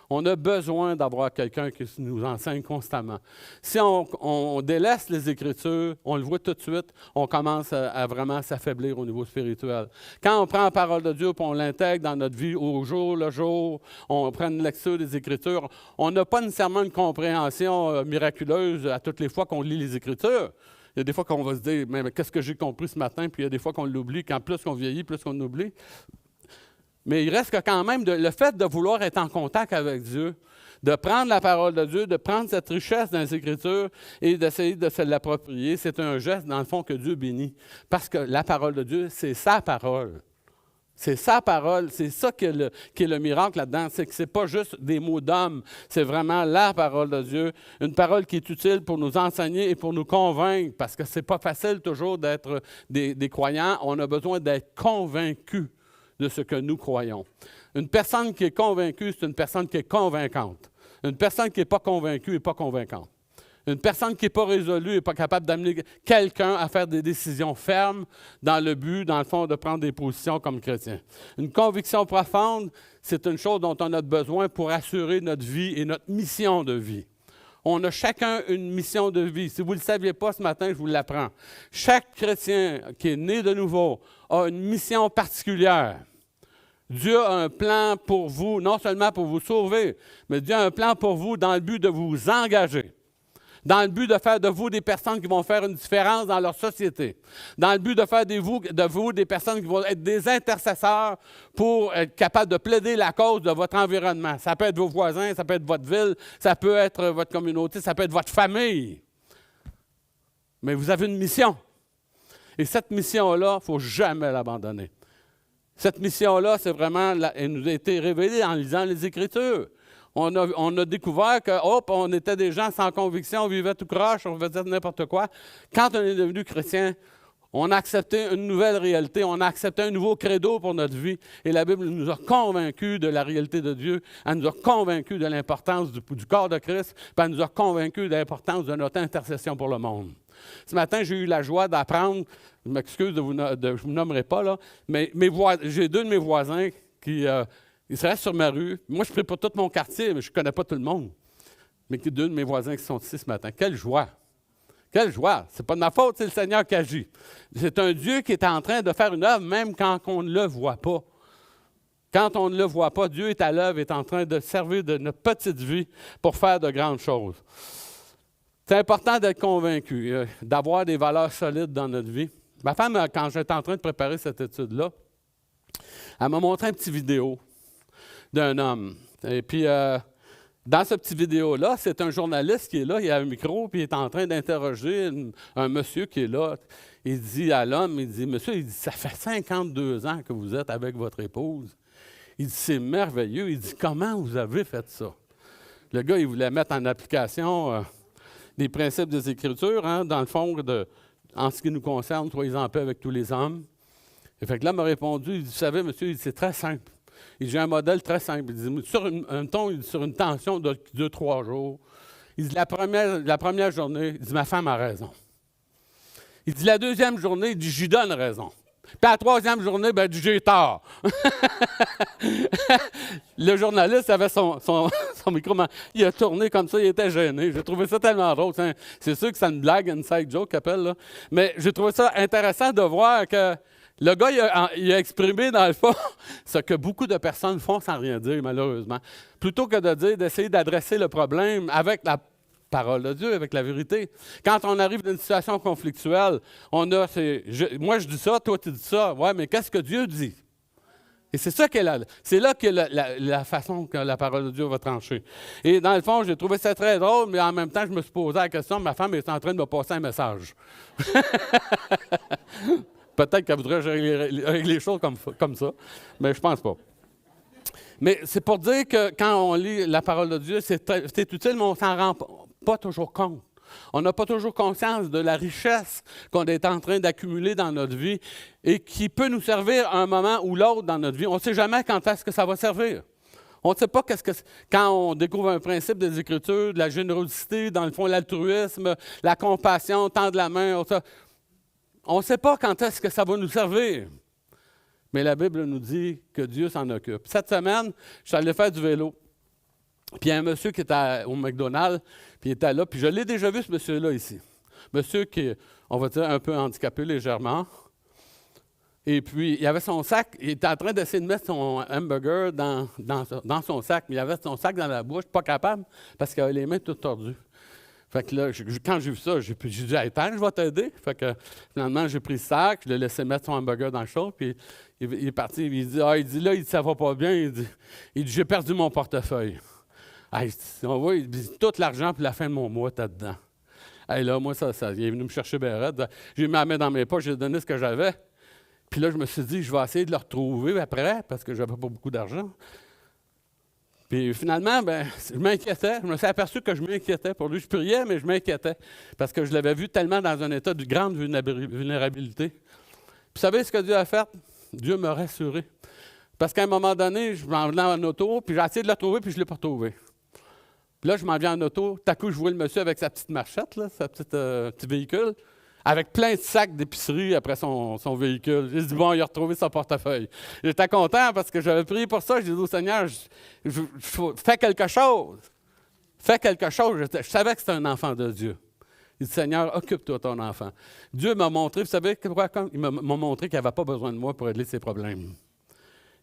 On a besoin d'avoir quelqu'un qui nous enseigne constamment. Si on délaisse les Écritures, on le voit tout de suite, on commence à vraiment s'affaiblir au niveau spirituel. Quand on prend la parole de Dieu et on l'intègre dans notre vie au jour le jour, on prend une lecture des Écritures, on n'a pas nécessairement une compréhension miraculeuse à toutes les fois qu'on lit les Écritures. Il y a des fois qu'on va se dire, mais qu'est-ce que j'ai compris ce matin? Puis il y a des fois qu'on l'oublie. Quand plus on vieillit, plus on oublie. Mais il reste que quand même, le fait de vouloir être en contact avec Dieu, de prendre la parole de Dieu, de prendre cette richesse dans les Écritures et d'essayer de se l'approprier, c'est un geste, dans le fond, que Dieu bénit. Parce que la parole de Dieu, c'est sa parole. C'est sa parole. C'est ça qui est le miracle là-dedans. C'est que ce n'est pas juste des mots d'homme, c'est vraiment la parole de Dieu. Une parole qui est utile pour nous enseigner et pour nous convaincre. Parce que ce n'est pas facile toujours d'être des croyants. On a besoin d'être convaincus de ce que nous croyons. Une personne qui est convaincue, c'est une personne qui est convaincante. Une personne qui n'est pas convaincue n'est pas convaincante. Une personne qui n'est pas résolue n'est pas capable d'amener quelqu'un à faire des décisions fermes dans le but, dans le fond, de prendre des positions comme chrétien. Une conviction profonde, c'est une chose dont on a besoin pour assurer notre vie et notre mission de vie. On a chacun une mission de vie. Si vous ne le saviez pas ce matin, je vous l'apprends. Chaque chrétien qui est né de nouveau a une mission particulière. Dieu a un plan pour vous, non seulement pour vous sauver, mais Dieu a un plan pour vous dans le but de vous engager, dans le but de faire de vous des personnes qui vont faire une différence dans leur société, dans le but de faire de vous des personnes qui vont être des intercesseurs pour être capables de plaider la cause de votre environnement. Ça peut être vos voisins, ça peut être votre ville, ça peut être votre communauté, ça peut être votre famille. Mais vous avez une mission. Et cette mission-là, il ne faut jamais l'abandonner. Cette mission-là, c'est vraiment, elle nous a été révélée en lisant les Écritures. On a découvert que, on était des gens sans conviction, on vivait tout croche, on faisait n'importe quoi. Quand on est devenu chrétien, on a accepté une nouvelle réalité, on a accepté un nouveau credo pour notre vie. Et la Bible nous a convaincus de la réalité de Dieu. Elle nous a convaincus de l'importance du corps de Christ, puis elle nous a convaincus de l'importance de notre intercession pour le monde. Ce matin, j'ai eu la joie d'apprendre, je m'excuse je ne vous nommerai pas, là, mais j'ai deux de mes voisins qui ils restent sur ma rue. Moi, je ne prie pas tout mon quartier, mais je ne connais pas tout le monde. Mais deux de mes voisins qui sont ici ce matin. Quelle joie! Quelle joie! Ce n'est pas de ma faute, c'est le Seigneur qui agit. C'est un Dieu qui est en train de faire une œuvre, même quand on ne le voit pas. Quand on ne le voit pas, Dieu est à l'œuvre, est en train de servir de notre petite vie pour faire de grandes choses. C'est important d'être convaincu, d'avoir des valeurs solides dans notre vie. Ma femme, quand j'étais en train de préparer cette étude-là, elle m'a montré une petite vidéo d'un homme. Et puis, dans cette petite vidéo-là, c'est un journaliste qui est là, il a un micro, puis il est en train d'interroger un monsieur qui est là. Il dit à l'homme, il dit, monsieur, il dit, ça fait 52 ans que vous êtes avec votre épouse. Il dit, c'est merveilleux. Il dit, comment vous avez fait ça? Le gars, il voulait mettre en application les principes des Écritures, hein, dans le fond, en ce qui nous concerne, soyez en paix avec tous les hommes. Et fait que l'homme a répondu, il dit, vous savez, monsieur, il dit, c'est très simple. Il dit, j'ai un modèle très simple. Il dit, sur une tension de 2-3 jours, il dit, la première journée, il dit, ma femme a raison. Il dit, la deuxième journée, il dit, j'y donne raison. Puis à la troisième journée, ben, il dit, j'ai tort. Le journaliste avait son micro, il a tourné comme ça, il était gêné. J'ai trouvé ça tellement drôle. C'est sûr que c'est une blague, une side joke qu'appelle, là. Mais j'ai trouvé ça intéressant de voir que le gars, il a exprimé, dans le fond, ce que beaucoup de personnes font sans rien dire, malheureusement. Plutôt que de dire, d'essayer d'adresser le problème avec la parole de Dieu, avec la vérité. Quand on arrive dans une situation conflictuelle, moi je dis ça, toi tu dis ça. Ouais, mais qu'est-ce que Dieu dit? Et c'est ça c'est là que la façon que la parole de Dieu va trancher. Et dans le fond, j'ai trouvé ça très drôle, mais en même temps, je me suis posé la question, ma femme est en train de me passer un message. Peut-être qu'elle voudrait régler les choses comme ça, mais je pense pas. Mais c'est pour dire que quand on lit la parole de Dieu, c'est utile, mais on ne s'en rend pas toujours compte. On n'a pas toujours conscience de la richesse qu'on est en train d'accumuler dans notre vie et qui peut nous servir à un moment ou l'autre dans notre vie. On ne sait jamais quand est-ce que ça va servir. On ne sait pas quand on découvre un principe des Écritures, de la générosité, dans le fond, l'altruisme, la compassion, tendre la main, on ne sait pas quand est-ce que ça va nous servir. Mais la Bible nous dit que Dieu s'en occupe. Cette semaine, je suis allé faire du vélo. Puis il y a un monsieur qui était au McDonald's, puis il était là, puis je l'ai déjà vu, ce monsieur-là, ici. Monsieur qui est, on va dire, un peu handicapé légèrement. Et puis, il avait son sac, il était en train d'essayer de mettre son hamburger dans son sac, mais il avait son sac dans la bouche, pas capable, parce qu'il avait les mains toutes tordues. Fait que là, quand j'ai vu ça, j'ai dit « Attends, je vais t'aider ». Fait que finalement, j'ai pris le sac, je l'ai laissé mettre son hamburger dans le chaud, puis il est parti, il dit là, ça va pas bien, il dit j'ai perdu mon portefeuille. On voit, il dit, tout l'argent puis la fin de mon mois, t'as dedans. Là, moi, ça, il est venu me chercher bien raide. J'ai mis la main dans mes poches, j'ai donné ce que j'avais. Puis là, je me suis dit, je vais essayer de le retrouver après, parce que j'avais pas beaucoup d'argent. Puis finalement, je m'inquiétais. Je me suis aperçu que je m'inquiétais pour lui. Je priais, mais je m'inquiétais, parce que je l'avais vu tellement dans un état de grande vulnérabilité. Puis vous savez ce que Dieu a fait? Dieu m'a rassuré. Parce qu'à un moment donné, je m'en venais en auto, puis j'ai essayé de le retrouver, puis je ne l'ai pas retrouvé. Puis là, je m'en viens en auto. Tout à coup, je vois le monsieur avec sa petite marchette, là, sa petit véhicule, avec plein de sacs d'épicerie après son véhicule. J'ai dit, bon, il a retrouvé son portefeuille. J'étais content parce que j'avais prié pour ça. J'ai dit au Seigneur, fais quelque chose. Fais quelque chose. Je savais que c'était un enfant de Dieu. Il dit, Seigneur, occupe-toi de ton enfant. Dieu m'a montré, vous savez quoi? Il m'a montré qu'il n'avait pas besoin de moi pour régler ses problèmes.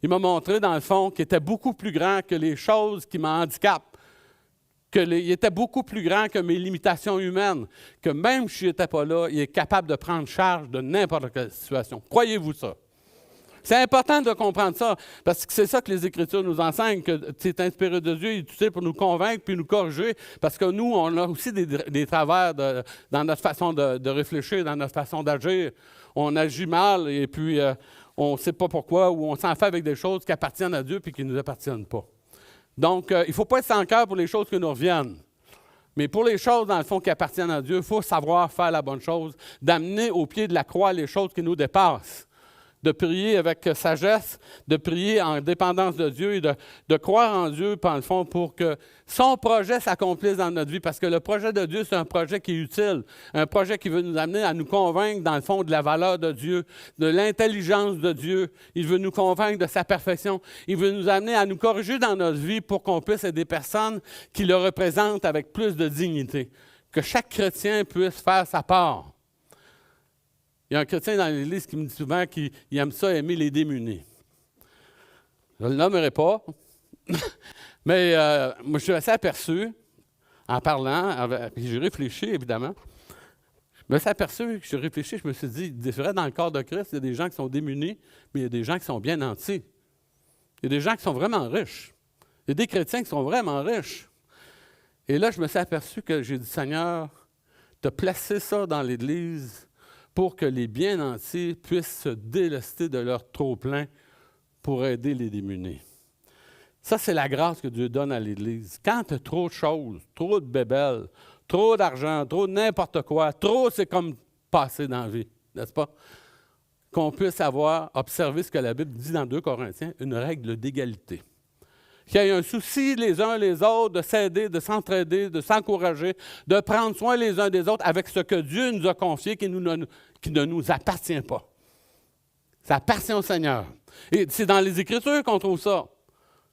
Il m'a montré, dans le fond, qu'il était beaucoup plus grand que les choses qui m'handicapent. Il était beaucoup plus grand que mes limitations humaines, que même si je n'étais pas là, il est capable de prendre charge de n'importe quelle situation. Croyez-vous ça? C'est important de comprendre ça, parce que c'est ça que les Écritures nous enseignent, que c'est inspiré de Dieu, il est utile pour nous convaincre puis nous corriger, parce que nous, on a aussi des travers dans notre façon de réfléchir, dans notre façon d'agir. On agit mal et puis on ne sait pas pourquoi, ou on s'en fait avec des choses qui appartiennent à Dieu puis qui ne nous appartiennent pas. Donc, il ne faut pas être sans cœur pour les choses qui nous reviennent. Mais pour les choses, dans le fond, qui appartiennent à Dieu, il faut savoir faire la bonne chose, d'amener au pied de la croix les choses qui nous dépassent, de prier avec sagesse, de prier en dépendance de Dieu et de croire en Dieu, dans le fond, pour que son projet s'accomplisse dans notre vie. Parce que le projet de Dieu, c'est un projet qui est utile, un projet qui veut nous amener à nous convaincre, dans le fond, de la valeur de Dieu, de l'intelligence de Dieu. Il veut nous convaincre de sa perfection. Il veut nous amener à nous corriger dans notre vie pour qu'on puisse être des personnes qui le représentent avec plus de dignité. Que chaque chrétien puisse faire sa part. Il y a un chrétien dans l'Église qui me dit souvent qu'il aime ça, aimer les démunis. Je ne le nommerai pas, mais moi, je suis assez aperçu, en parlant, puis j'ai réfléchi, évidemment. Je me suis aperçu, je me suis dit, c'est vrai, dans le corps de Christ, il y a des gens qui sont démunis, mais il y a des gens qui sont bien nantis. Il y a des gens qui sont vraiment riches. Il y a des chrétiens qui sont vraiment riches. Et là, je me suis aperçu que j'ai dit, Seigneur, tu as placé ça dans l'Église pour que les bien nantis puissent se délester de leur trop-plein pour aider les démunis. Ça, c'est la grâce que Dieu donne à l'Église. Quand tu as trop de choses, trop de bébelles, trop d'argent, trop de n'importe quoi, trop, c'est comme passer dans la vie, n'est-ce pas? Qu'on puisse observer ce que la Bible dit dans 2 Corinthiens, une règle d'égalité. Qu'il y ait un souci les uns les autres, de s'aider, de s'entraider, de s'encourager, de prendre soin les uns des autres avec ce que Dieu nous a confié qui ne nous appartient pas. Ça appartient au Seigneur. Et c'est dans les Écritures qu'on trouve ça.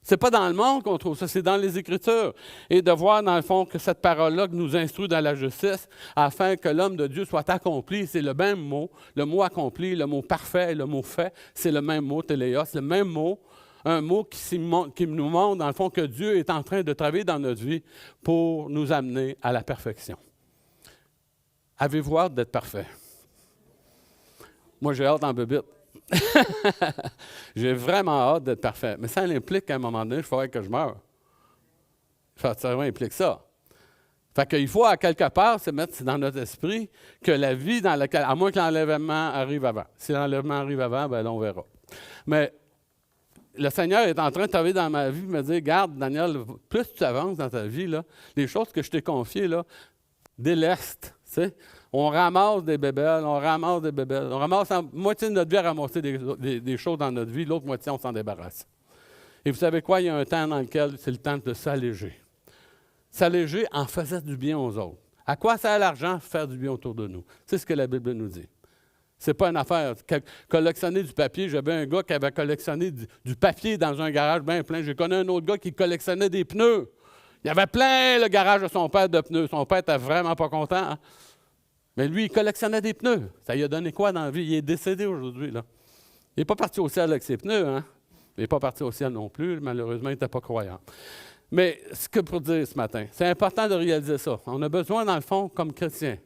Ce n'est pas dans le monde qu'on trouve ça, c'est dans les Écritures. Et de voir, dans le fond, que cette parole-là nous instruit dans la justice, afin que l'homme de Dieu soit accompli, c'est le même mot. Le mot accompli, le mot parfait et le mot fait, c'est le même mot, téléos, le même mot. Un mot qui nous montre, dans le fond, que Dieu est en train de travailler dans notre vie pour nous amener à la perfection. Avez-vous hâte d'être parfait? Moi, j'ai hâte en bébite. J'ai vraiment hâte d'être parfait. Mais ça implique qu'à un moment donné, il faudrait que je meure. Ça implique ça. Il ne faut pas être sans cœur pour les choses qui nous reviennent. Ça implique ça. Mais il faut savoir faire la bonne chose, d'amener au pied de la croix les choses qui nous dépassent. Que chaque chrétien puisse faire sa part. Il y a un chrétien dans l'Église qui me dit souvent qu'il aime ça, aimer les démunis. Je ne le nommerai pas, mais ça implique quand même. Fait qu'il faut, à quelque part, se mettre dans notre esprit que la vie dans laquelle, à moins que l'enlèvement arrive avant. Si l'enlèvement arrive avant, bien là, on verra. Mais le Seigneur est en train de travailler dans ma vie et me dire, garde, Daniel, plus tu avances dans ta vie, là, les choses que je t'ai confiées, là, déleste. On ramasse des bébelles, on ramasse des bébelles. On ramasse la moitié de notre vie à ramasser des choses dans notre vie, l'autre moitié, on s'en débarrasse. Et vous savez quoi? Il y a un temps dans lequel c'est le temps de s'alléger. S'alléger en faisant du bien aux autres. À quoi sert l'argent? Faire du bien autour de nous. C'est ce que la Bible nous dit. Ce n'est pas une affaire. Collectionner du papier, j'avais un gars qui avait collectionné du papier dans un garage bien plein. J'ai connu un autre gars qui collectionnait des pneus. Il y avait plein le garage de son père de pneus. Son père n'était vraiment pas content. Hein? Mais lui, il collectionnait des pneus. Ça lui a donné quoi dans la vie? Il est décédé aujourd'hui. Là. Il n'est pas parti au ciel avec ses pneus. Hein? Il n'est pas parti au ciel non plus. Malheureusement, il n'était pas croyant. Mais ce que pour dire ce matin, c'est important de réaliser ça. On a besoin, dans le fond, comme chrétiens,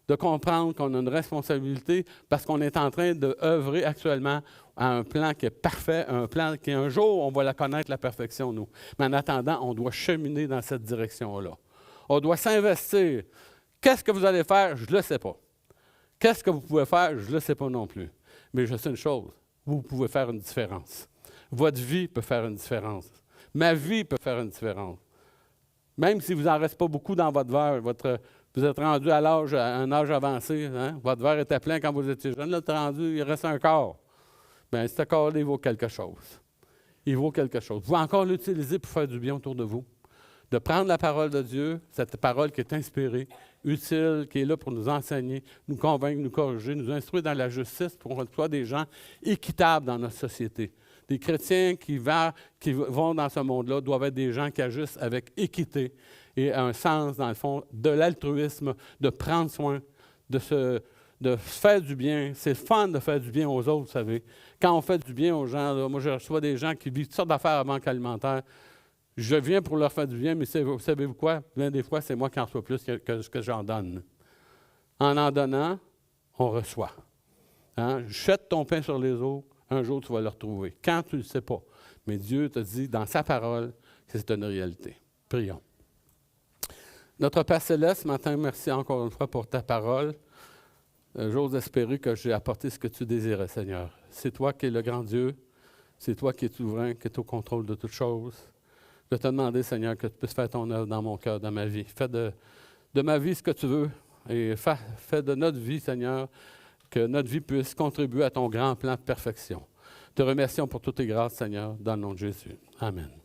de comprendre qu'on a une responsabilité parce qu'on est en train d'œuvrer actuellement à un plan qui est parfait, un plan qui, un jour, on va la connaître, la perfection, nous. Mais en attendant, on doit cheminer dans cette direction-là. On doit s'investir. Qu'est-ce que vous allez faire? Je ne le sais pas. Qu'est-ce que vous pouvez faire? Je ne le sais pas non plus. Mais je sais une chose, vous pouvez faire une différence. Votre vie peut faire une différence. Ma vie peut faire une différence. Même si vous n'en reste pas beaucoup dans votre verre, vous êtes rendu à un âge avancé, hein? Votre verre était plein quand vous étiez jeune, là, il reste un quart. Bien, ce quart-là, il vaut quelque chose. Il vaut quelque chose. Vous pouvez encore l'utiliser pour faire du bien autour de vous. De prendre la parole de Dieu, cette parole qui est inspirée, utile, qui est là pour nous enseigner, nous convaincre, nous corriger, nous instruire dans la justice pour qu'on soit des gens équitables dans notre société. Les chrétiens qui vont dans ce monde-là doivent être des gens qui agissent avec équité et un sens, dans le fond, de l'altruisme, de prendre soin, de faire du bien. C'est fun de faire du bien aux autres, vous savez. Quand on fait du bien aux gens, là, moi je reçois des gens qui vivent toutes sortes d'affaires à banque alimentaire. Je viens pour leur faire du bien, mais savez-vous quoi? Bien des fois, c'est moi qui en reçois plus que ce que j'en donne. En donnant, on reçoit. Hein? Jette ton pain sur les eaux. Un jour, tu vas le retrouver. Quand tu ne le sais pas. Mais Dieu te dit dans sa parole que c'est une réalité. Prions. Notre Père Céleste, ce matin, merci encore une fois pour ta parole. J'ose espérer que j'ai apporté ce que tu désirais, Seigneur. C'est toi qui es le grand Dieu. C'est toi qui es souverain, qui es au contrôle de toutes choses. Je vais te demander, Seigneur, que tu puisses faire ton œuvre dans mon cœur, dans ma vie. Fais de ma vie ce que tu veux. Et fais de notre vie, Seigneur, que notre vie puisse contribuer à ton grand plan de perfection. Te remercions pour toutes tes grâces, Seigneur, dans le nom de Jésus. Amen.